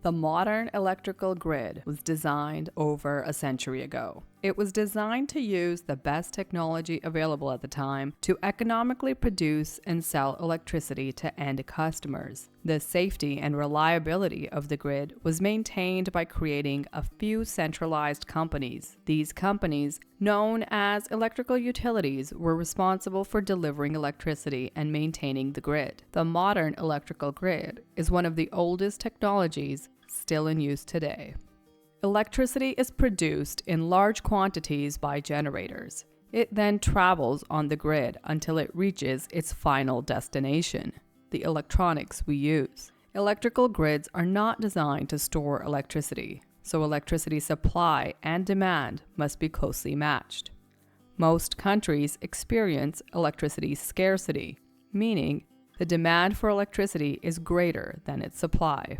The modern electrical grid was designed over a century ago. It was designed to use the best technology available at the time to economically produce and sell electricity to end customers. The safety and reliability of the grid was maintained by creating a few centralized companies. These companies, known as electrical utilities, were responsible for delivering electricity and maintaining the grid. The modern electrical grid is one of the oldest technologies still in use today. Electricity is produced in large quantities by generators. It then travels on the grid until it reaches its final destination, the electronics we use. Electrical grids are not designed to store electricity, so electricity supply and demand must be closely matched. Most countries experience electricity scarcity, meaning the demand for electricity is greater than its supply.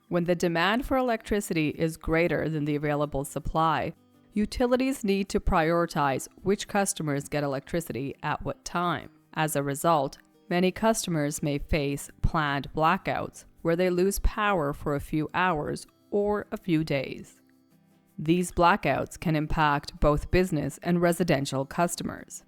When the demand for electricity is greater than the available supply, utilities need to prioritize which customers get electricity at what time. As a result, many customers may face planned blackouts where they lose power for a few hours or a few days. These blackouts can impact both business and residential customers.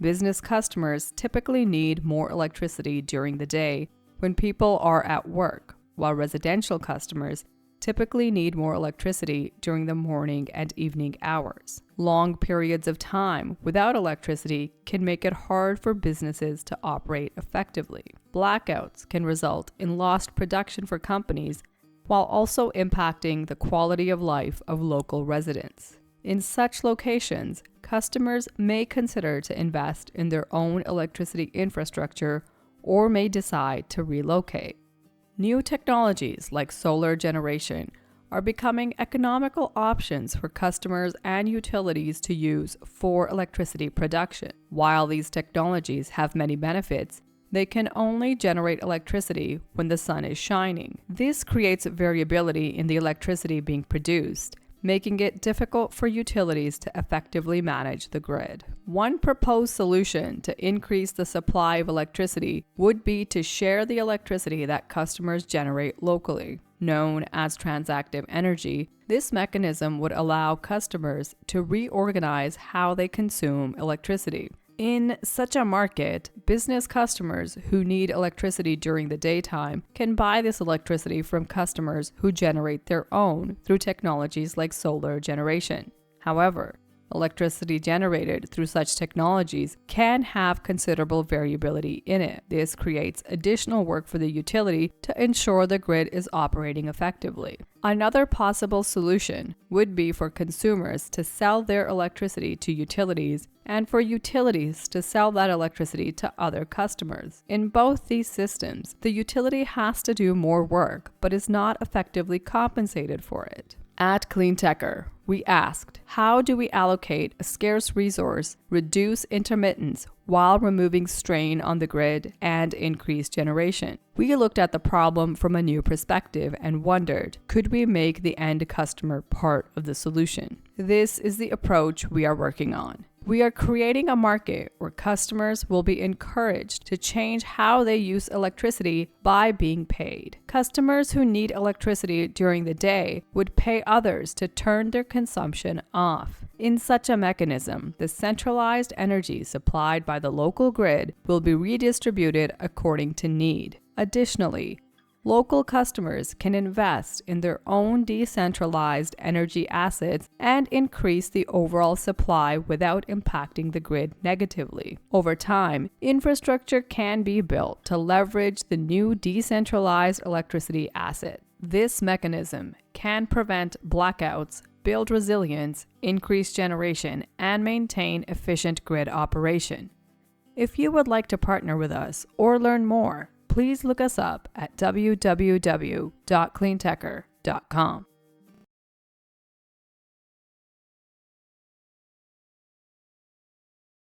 Business customers typically need more electricity during the day when people are at work, while residential customers typically need more electricity during the morning and evening hours. Long periods of time without electricity can make it hard for businesses to operate effectively. Blackouts can result in lost production for companies while also impacting the quality of life of local residents. In such locations, customers may consider to invest in their own electricity infrastructure or may decide to relocate. New technologies like solar generation are becoming economical options for customers and utilities to use for electricity production. While these technologies have many benefits, they can only generate electricity when the sun is shining. This creates variability in the electricity being produced, making it difficult for utilities to effectively manage the grid. One proposed solution to increase the supply of electricity would be to share the electricity that customers generate locally. Known as transactive energy, this mechanism would allow customers to reorganize how they consume electricity. In such a market, business customers who need electricity during the daytime can buy this electricity from customers who generate their own through technologies like solar generation. However, electricity generated through such technologies can have considerable variability in it. This creates additional work for the utility to ensure the grid is operating effectively. Another possible solution would be for consumers to sell their electricity to utilities and for utilities to sell that electricity to other customers. In both these systems, the utility has to do more work but is not effectively compensated for it. At CleanTecher, we asked, how do we allocate a scarce resource, reduce intermittence while removing strain on the grid and increase generation? We looked at the problem from a new perspective and wondered, could we make the end customer part of the solution? This is the approach we are working on. We are creating a market where customers will be encouraged to change how they use electricity by being paid. Customers who need electricity during the day would pay others to turn their consumption off. In such a mechanism, the centralized energy supplied by the local grid will be redistributed according to need. Additionally, local customers can invest in their own decentralized energy assets and increase the overall supply without impacting the grid negatively. Over time, infrastructure can be built to leverage the new decentralized electricity asset. This mechanism can prevent blackouts, build resilience, increase generation, and maintain efficient grid operation. If you would like to partner with us or learn more, please look us up at www.cleantecher.com.